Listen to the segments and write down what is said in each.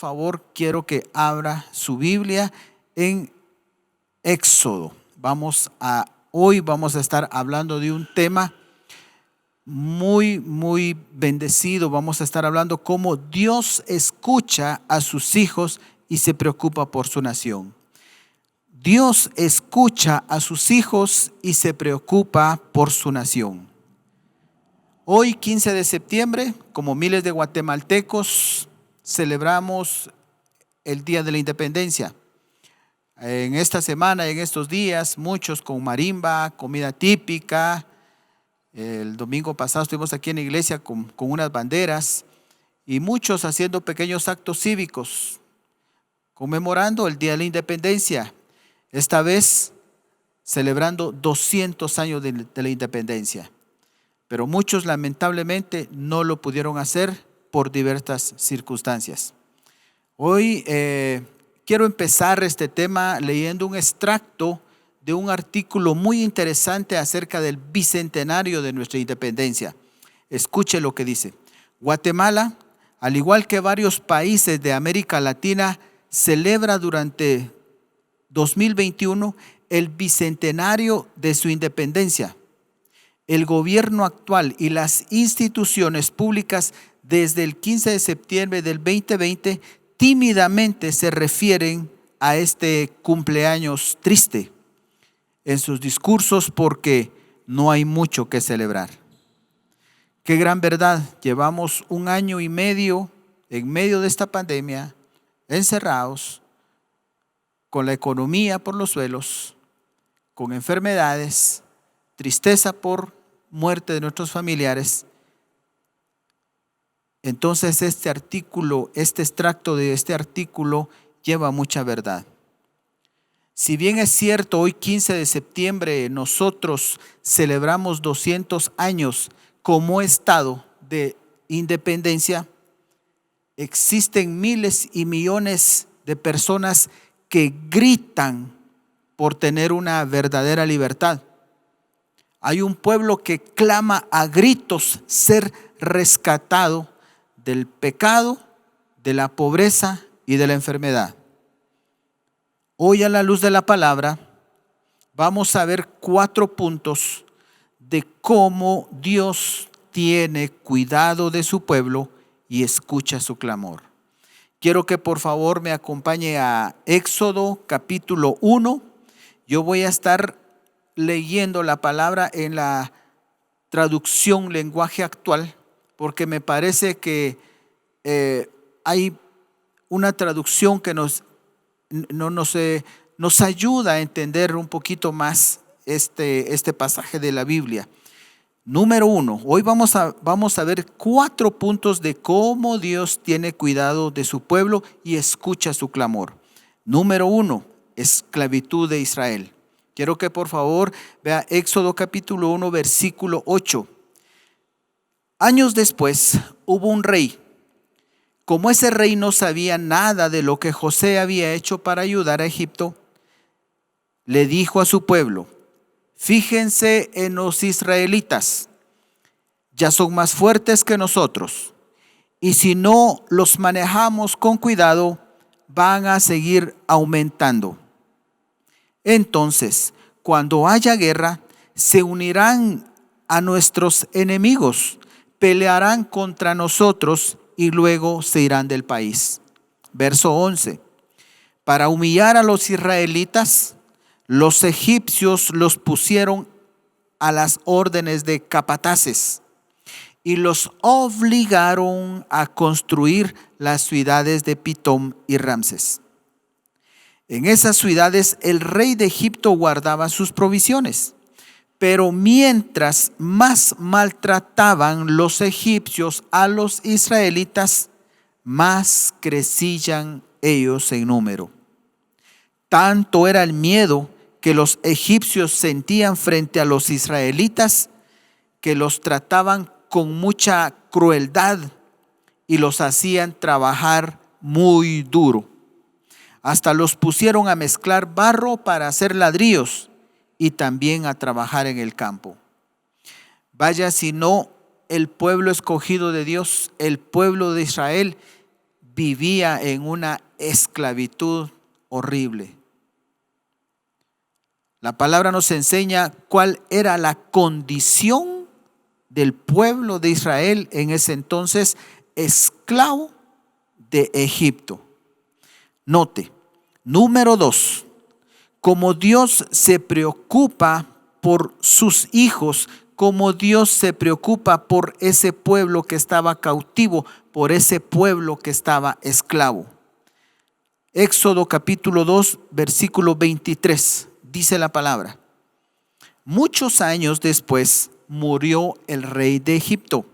favor, quiero que abra su Biblia en Éxodo. Hoy vamos a estar hablando de un tema muy bendecido. Vamos a estar hablando cómo Dios escucha a sus hijos y se preocupa por su nación. Dios escucha a sus hijos y se preocupa por su nación. Hoy, 15 de septiembre, como miles de guatemaltecos, celebramos el Día de la Independencia. En esta semana, en estos días, muchos con marimba, comida típica. El domingo pasado estuvimos aquí en la iglesia con unas banderas y muchos haciendo pequeños actos cívicos, conmemorando el Día de la Independencia. Esta vez celebrando 200 años de la independencia. Pero muchos lamentablemente no lo pudieron hacer por diversas circunstancias. Hoy quiero empezar este tema leyendo un extracto de un artículo muy interesante acerca del bicentenario de nuestra independencia. Escuche lo que dice. Guatemala, al igual que varios países de América Latina, celebra durante 2021 el bicentenario de su independencia. El gobierno actual y las instituciones públicas desde el 15 de septiembre del 2020 tímidamente se refieren a este cumpleaños triste en sus discursos porque no hay mucho que celebrar. Qué gran verdad, llevamos 1 año y medio en medio de esta pandemia, encerrados, con la economía por los suelos, con enfermedades, tristeza por muerte de nuestros familiares. Entonces este extracto de este artículo lleva mucha verdad. Si bien es cierto, hoy 15 de septiembre nosotros celebramos 200 años como Estado de independencia, existen miles y millones de personas que gritan por tener una verdadera libertad. Hay un pueblo que clama a gritos ser rescatado del pecado, de la pobreza y de la enfermedad. Hoy, a la luz de la palabra, vamos a ver 4 puntos de cómo Dios tiene cuidado de su pueblo y escucha su clamor. Quiero que por favor me acompañe a Éxodo capítulo 1. Yo voy a estar leyendo la palabra en la traducción lenguaje actual, porque me parece que hay una traducción que nos ayuda a entender un poquito más este pasaje de la Biblia. Número 1, hoy vamos a ver 4 puntos de cómo Dios tiene cuidado de su pueblo y escucha su clamor. Número 1, esclavitud de Israel. Quiero que por favor vea Éxodo capítulo 1, versículo 8. Años después hubo un rey. Como ese rey no sabía nada de lo que José había hecho para ayudar a Egipto, le dijo a su pueblo: fíjense en los israelitas, ya son más fuertes que nosotros, y si no los manejamos con cuidado, van a seguir aumentando. Entonces, cuando haya guerra, se unirán a nuestros enemigos, pelearán contra nosotros y luego se irán del país. Verso 11. Para humillar a los israelitas, los egipcios los pusieron a las órdenes de capataces y los obligaron a construir las ciudades de Pitón y Ramses. En esas ciudades el rey de Egipto guardaba sus provisiones, pero mientras más maltrataban los egipcios a los israelitas, más crecían ellos en número. Tanto era el miedo que los egipcios sentían frente a los israelitas, que los trataban con mucha crueldad y los hacían trabajar muy duro. Hasta los pusieron a mezclar barro para hacer ladrillos y también a trabajar en el campo. Vaya si no el pueblo escogido de Dios, el pueblo de Israel, vivía en una esclavitud horrible. La palabra nos enseña cuál era la condición del pueblo de Israel en ese entonces, esclavo de Egipto. Note, número 2, como Dios se preocupa por sus hijos, como Dios se preocupa por ese pueblo que estaba cautivo, por ese pueblo que estaba esclavo. Éxodo capítulo 2, versículo 23, dice la palabra: muchos años después murió el rey de Egipto.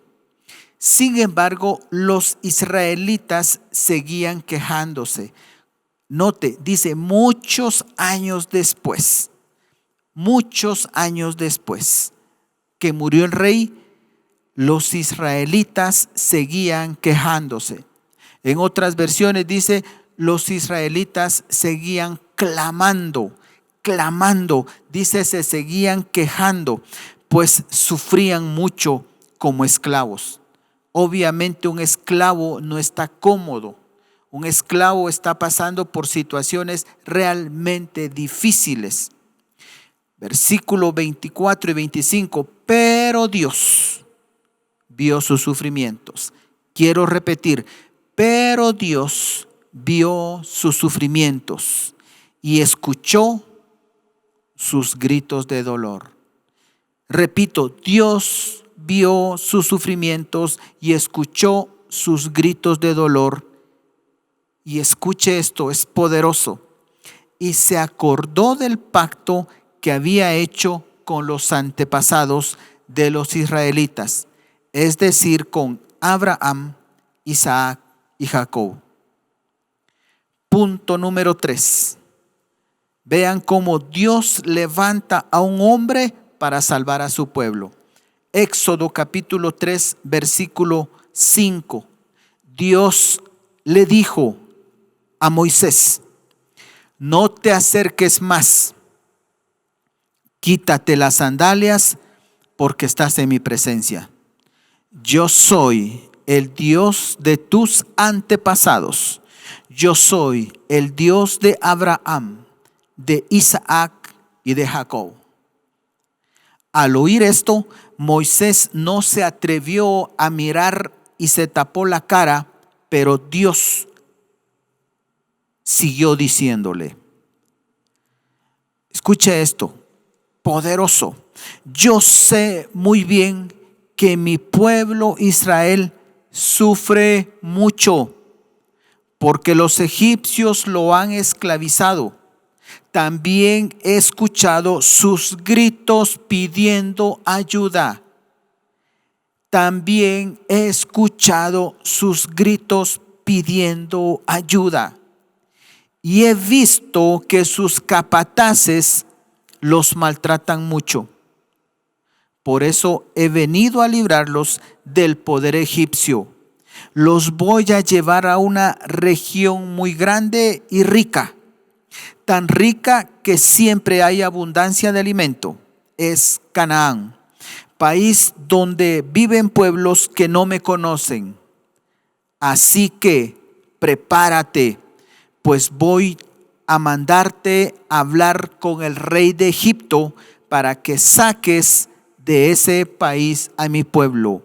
Sin embargo, los israelitas seguían quejándose. Note, dice muchos años después que murió el rey, los israelitas seguían quejándose. En otras versiones dice, los israelitas seguían clamando, dice, se seguían quejando, pues sufrían mucho como esclavos. Obviamente un esclavo no está cómodo. Un esclavo está pasando por situaciones realmente difíciles. Versículo 24 y 25. Pero Dios vio sus sufrimientos. Quiero repetir, pero Dios vio sus sufrimientos y escuchó sus gritos de dolor. Repito, Dios vio sus sufrimientos y escuchó sus gritos de dolor. Y escuche esto, es poderoso. Y se acordó del pacto que había hecho con los antepasados de los israelitas, es decir, con Abraham, Isaac y Jacob. Punto número 3. Vean cómo Dios levanta a un hombre para salvar a su pueblo. Éxodo capítulo 3, versículo 5. Dios le dijo a Moisés: no te acerques más, quítate las sandalias porque estás en mi presencia. Yo soy el Dios de tus antepasados. Yo soy el Dios de Abraham, de Isaac y de Jacob. Al oír esto, Moisés no se atrevió a mirar y se tapó la cara, pero Dios siguió diciéndole, escuche esto, poderoso: yo sé muy bien que mi pueblo Israel sufre mucho porque los egipcios lo han esclavizado. También he escuchado sus gritos pidiendo ayuda. También he escuchado sus gritos pidiendo ayuda. Y he visto que sus capataces los maltratan mucho. Por eso he venido a librarlos del poder egipcio. Los voy a llevar a una región muy grande y rica, tan rica que siempre hay abundancia de alimento. Es Canaán, país donde viven pueblos que no me conocen. Así que prepárate, pues voy a mandarte a hablar con el rey de Egipto para que saques de ese país a mi pueblo.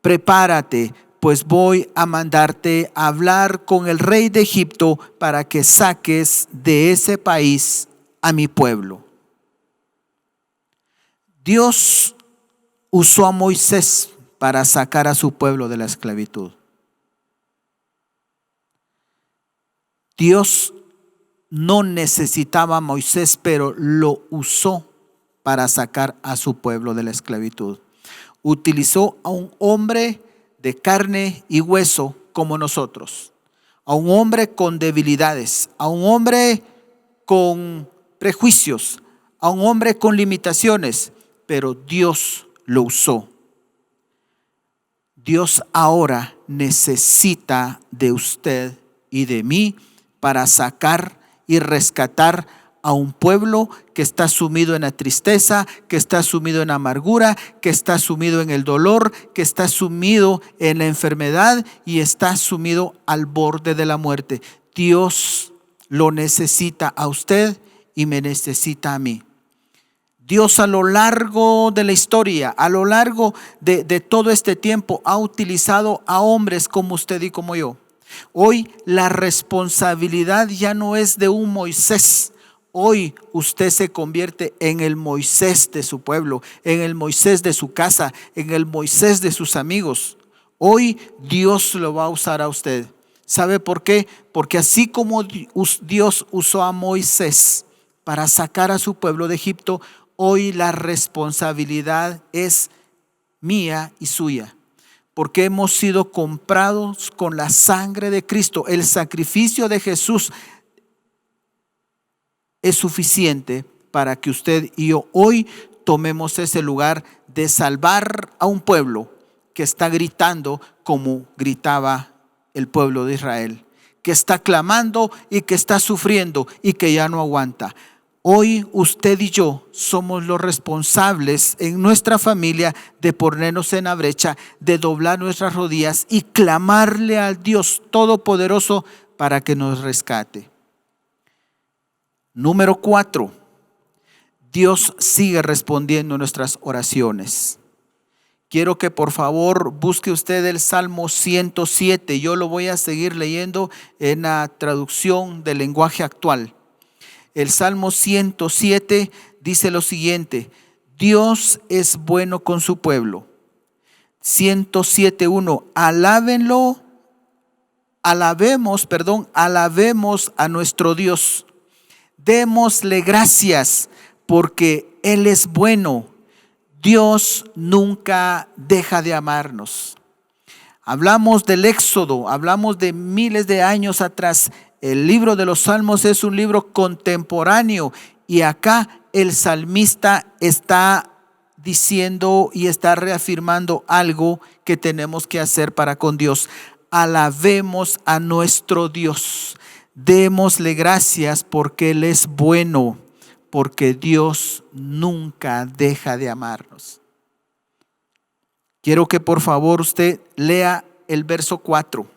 Prepárate, pues voy a mandarte a hablar con el rey de Egipto para que saques de ese país a mi pueblo. Dios usó a Moisés para sacar a su pueblo de la esclavitud. Dios no necesitaba a Moisés, pero lo usó para sacar a su pueblo de la esclavitud. Utilizó a un hombre de carne y hueso como nosotros, a un hombre con debilidades, a un hombre con prejuicios, a un hombre con limitaciones, pero Dios lo usó. Dios ahora necesita de usted y de mí para sacar y rescatar a un pueblo que está sumido en la tristeza, que está sumido en la amargura, que está sumido en el dolor, que está sumido en la enfermedad y está sumido al borde de la muerte. Dios lo necesita a usted y me necesita a mí. Dios a lo largo de la historia, a lo largo de todo este tiempo, ha utilizado a hombres como usted y como yo. Hoy la responsabilidad ya no es de un Moisés. Hoy usted se convierte en el Moisés de su pueblo, en el Moisés de su casa, en el Moisés de sus amigos. Hoy Dios lo va a usar a usted. ¿Sabe por qué? Porque así como Dios usó a Moisés para sacar a su pueblo de Egipto, hoy la responsabilidad es mía y suya. Porque hemos sido comprados con la sangre de Cristo. El sacrificio de Jesús es suficiente para que usted y yo hoy tomemos ese lugar de salvar a un pueblo que está gritando como gritaba el pueblo de Israel, que está clamando y que está sufriendo y que ya no aguanta. Hoy usted y yo somos los responsables en nuestra familia de ponernos en la brecha, de doblar nuestras rodillas y clamarle al Dios Todopoderoso para que nos rescate. Número 4, Dios sigue respondiendo nuestras oraciones. Quiero que por favor busque usted el Salmo 107. Yo lo voy a seguir leyendo en la traducción del lenguaje actual. El Salmo 107 dice lo siguiente: Dios es bueno con su pueblo. 107:1, alabemos a nuestro Dios. Démosle gracias porque Él es bueno. Dios nunca deja de amarnos. Hablamos del Éxodo, hablamos de miles de años atrás. El libro de los Salmos es un libro contemporáneo y acá el salmista está diciendo y está reafirmando algo que tenemos que hacer para con Dios. Alabemos a nuestro Dios. Démosle gracias porque Él es bueno, porque Dios nunca deja de amarnos. Quiero que por favor usted lea el verso 4.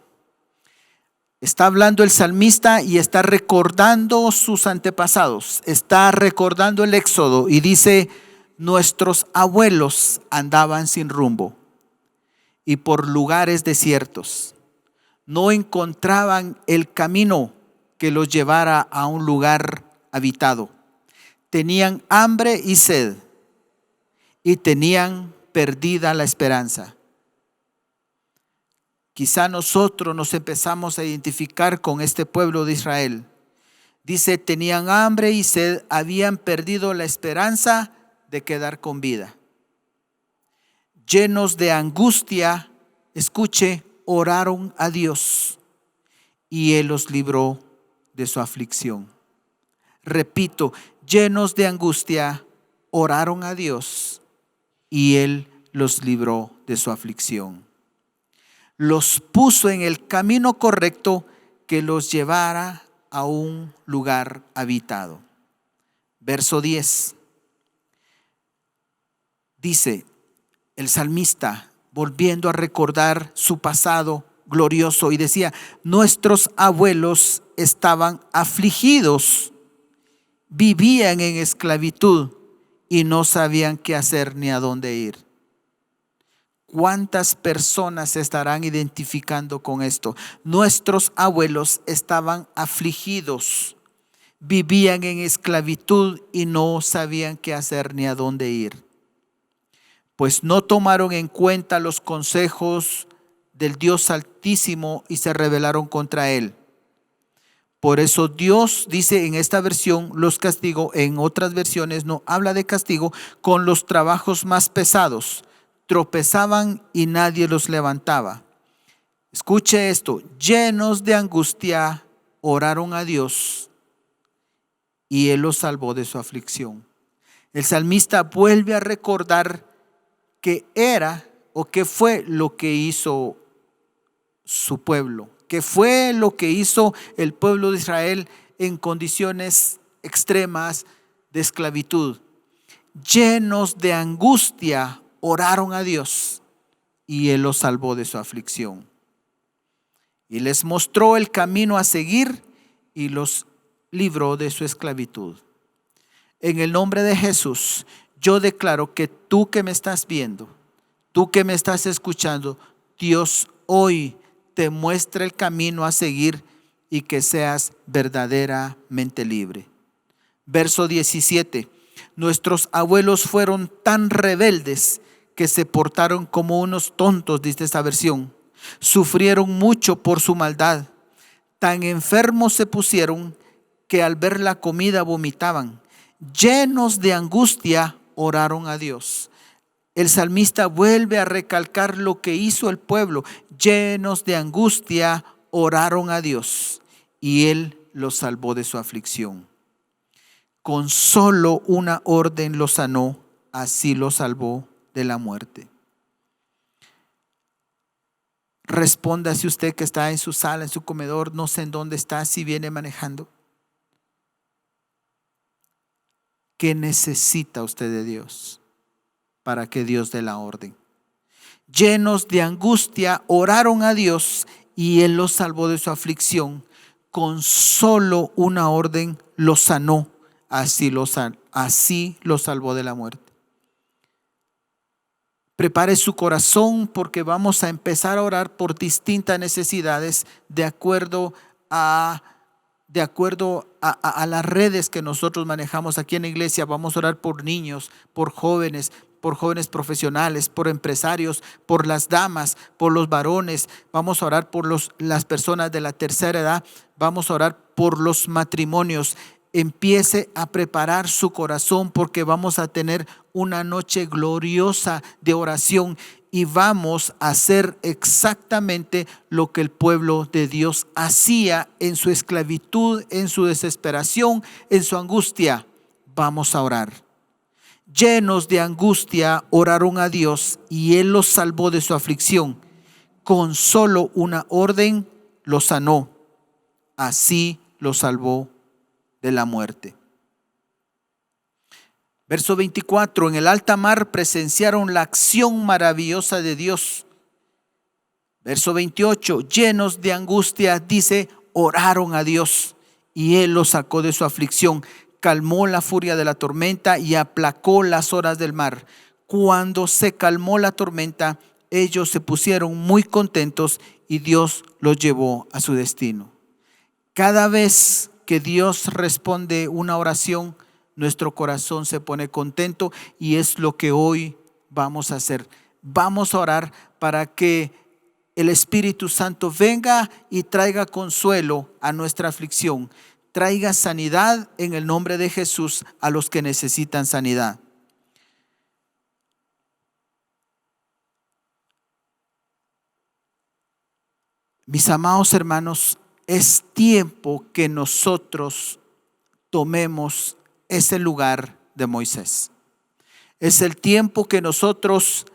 Está hablando el salmista y está recordando sus antepasados, está recordando el Éxodo y dice: nuestros abuelos andaban sin rumbo y por lugares desiertos. No encontraban el camino que los llevara a un lugar habitado. Tenían hambre y sed y tenían perdida la esperanza. Quizá nosotros nos empezamos a identificar con este pueblo de Israel. Dice, tenían hambre y sed, habían perdido la esperanza de quedar con vida. Llenos de angustia, escuche, oraron a Dios y Él los libró de su aflicción. Repito, llenos de angustia, oraron a Dios y Él los libró de su aflicción. Los puso en el camino correcto que los llevara a un lugar habitado. Verso 10. Dice el salmista, volviendo a recordar su pasado glorioso, y decía: nuestros abuelos estaban afligidos, vivían en esclavitud y no sabían qué hacer ni a dónde ir. ¿Cuántas personas se estarán identificando con esto? Nuestros abuelos estaban afligidos, vivían en esclavitud y no sabían qué hacer ni a dónde ir. Pues no tomaron en cuenta los consejos del Dios Altísimo y se rebelaron contra Él. Por eso Dios dice en esta versión los castigó, en otras versiones no habla de castigo, con los trabajos más pesados. Tropezaban y nadie los levantaba. Escuche esto: llenos de angustia oraron a Dios y Él los salvó de su aflicción. El salmista vuelve a recordar qué era o qué fue lo que hizo su pueblo, qué fue lo que hizo el pueblo de Israel en condiciones extremas de esclavitud. Llenos de angustia, oraron a Dios y Él los salvó de su aflicción. Y les mostró el camino a seguir y los libró de su esclavitud. En el nombre de Jesús, yo declaro que tú que me estás viendo, tú que me estás escuchando, Dios hoy te muestra el camino a seguir y que seas verdaderamente libre. Verso 17. Nuestros abuelos fueron tan rebeldes que se portaron como unos tontos, dice esta versión. Sufrieron mucho por su maldad. Tan enfermos se pusieron que al ver la comida vomitaban. Llenos de angustia, oraron a Dios. El salmista vuelve a recalcar lo que hizo el pueblo. Llenos de angustia, oraron a Dios y Él los salvó de su aflicción. Con solo una orden los sanó, así los salvó de la muerte. Responda si usted que está en su sala, en su comedor, no sé en dónde está, si viene manejando. ¿Qué necesita usted de Dios para que Dios dé la orden? Llenos de angustia, oraron a Dios y Él los salvó de su aflicción. Con solo una orden los sanó, así los salvó de la muerte. Prepare su corazón porque vamos a empezar a orar por distintas necesidades de acuerdo a las redes que nosotros manejamos aquí en la iglesia. Vamos a orar por niños, por jóvenes profesionales, por empresarios, por las damas, por los varones. Vamos a orar por las personas de la tercera edad. Vamos a orar por los matrimonios. Empiece a preparar su corazón porque vamos a tener una noche gloriosa de oración y vamos a hacer exactamente lo que el pueblo de Dios hacía en su esclavitud, en su desesperación, en su angustia. Vamos a orar. Llenos de angustia, oraron a Dios y Él los salvó de su aflicción. Con solo una orden los sanó. Así los salvó de la muerte. Verso 24. En el alta mar presenciaron la acción maravillosa de Dios. Verso 28. Llenos de angustia, dice, oraron a Dios y Él los sacó de su aflicción. Calmó la furia de la tormenta y aplacó las olas del mar. Cuando se calmó la tormenta, ellos se pusieron muy contentos y Dios los llevó a su destino. Cada vez que Dios responde una oración, nuestro corazón se pone contento y es lo que hoy vamos a hacer. Vamos a orar para que el Espíritu Santo venga y traiga consuelo a nuestra aflicción. Traiga sanidad en el nombre de Jesús a los que necesitan sanidad. Mis amados hermanos, es tiempo que nosotros tomemos ese lugar de Moisés. Es el tiempo que nosotros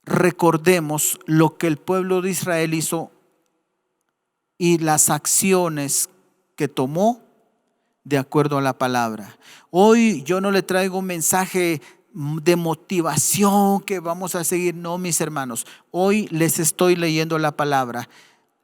recordemos lo que el pueblo de Israel hizo y las acciones que tomó de acuerdo a la palabra. Hoy yo no le traigo un mensaje de motivación que vamos a seguir, no, mis hermanos. Hoy les estoy leyendo la palabra.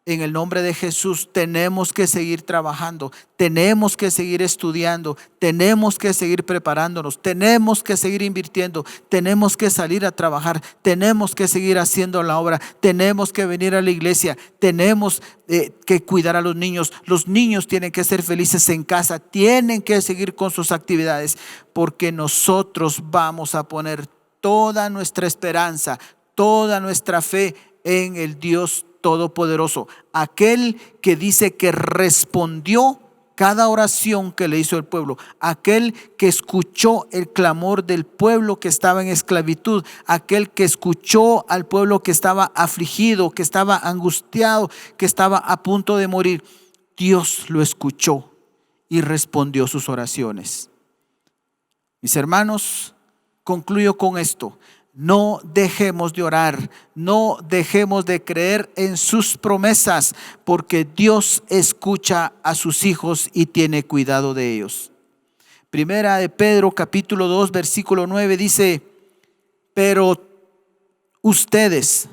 En el nombre de Jesús tenemos que seguir trabajando, tenemos que seguir estudiando, tenemos que seguir preparándonos, tenemos que seguir invirtiendo, tenemos que salir a trabajar, tenemos que seguir haciendo la obra, tenemos que venir a la iglesia, tenemos que cuidar a los niños tienen que ser felices en casa, tienen que seguir con sus actividades, porque nosotros vamos a poner toda nuestra esperanza, toda nuestra fe en el Dios Todopoderoso, aquel que dice que respondió cada oración que le hizo el pueblo, aquel que escuchó el clamor del pueblo que estaba en esclavitud, aquel que escuchó al pueblo que estaba afligido, que estaba angustiado, que estaba a punto de morir. Dios lo escuchó y respondió sus oraciones. Mis hermanos, concluyo con esto. No dejemos de orar, no dejemos de creer en sus promesas, porque Dios escucha a sus hijos y tiene cuidado de ellos. Primera de Pedro capítulo 2 versículo 9 dice: pero ustedes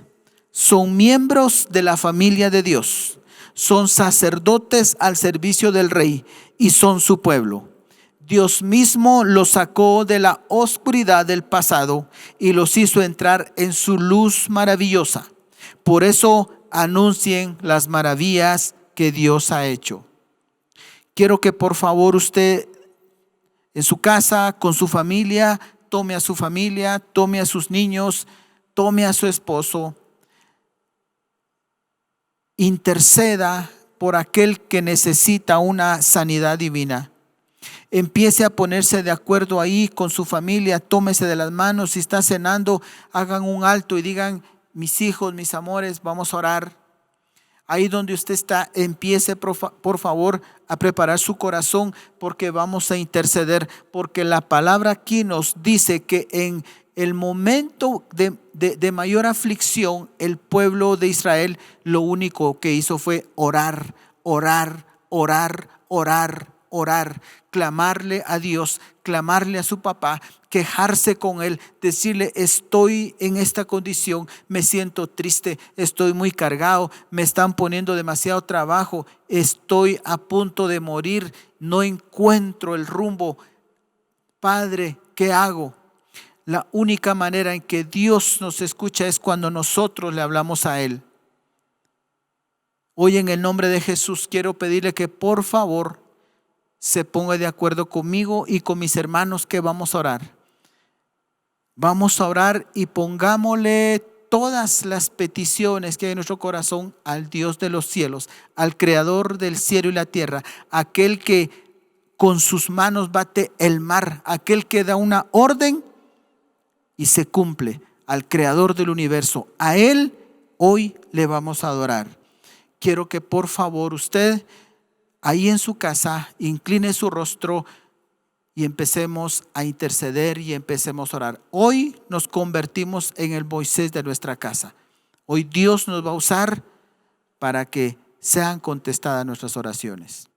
son miembros de la familia de Dios, son sacerdotes al servicio del Rey y son su pueblo. Dios mismo los sacó de la oscuridad del pasado y los hizo entrar en su luz maravillosa. Por eso anuncien las maravillas que Dios ha hecho. Quiero que por favor usted en su casa, con su familia, tome a su familia, tome a sus niños, tome a su esposo, interceda por aquel que necesita una sanidad divina. Empiece a ponerse de acuerdo ahí con su familia, tómese de las manos. Si está cenando, hagan un alto y digan: mis hijos, mis amores, vamos a orar. Ahí donde usted está, empiece por favor a preparar su corazón, porque vamos a interceder, porque la palabra aquí nos dice que en el momento de mayor aflicción, el pueblo de Israel lo único que hizo fue orar, orar, orar, orar, orar, clamarle a Dios, clamarle a su papá, quejarse con él, decirle: estoy en esta condición, me siento triste, estoy muy cargado, me están poniendo demasiado trabajo, estoy a punto de morir, no encuentro el rumbo. Padre, ¿qué hago? La única manera en que Dios nos escucha es cuando nosotros le hablamos a Él. Hoy, en el nombre de Jesús, quiero pedirle que por favor se ponga de acuerdo conmigo y con mis hermanos, que vamos a orar. Vamos a orar y pongámosle todas las peticiones que hay en nuestro corazón al Dios de los cielos, al Creador del cielo y la tierra, aquel que con sus manos bate el mar, aquel que da una orden y se cumple, al Creador del universo. A Él hoy le vamos a adorar. Quiero que por favor usted ahí en su casa incline su rostro y empecemos a interceder y empecemos a orar. Hoy nos convertimos en el Moisés de nuestra casa. Hoy Dios nos va a usar para que sean contestadas nuestras oraciones.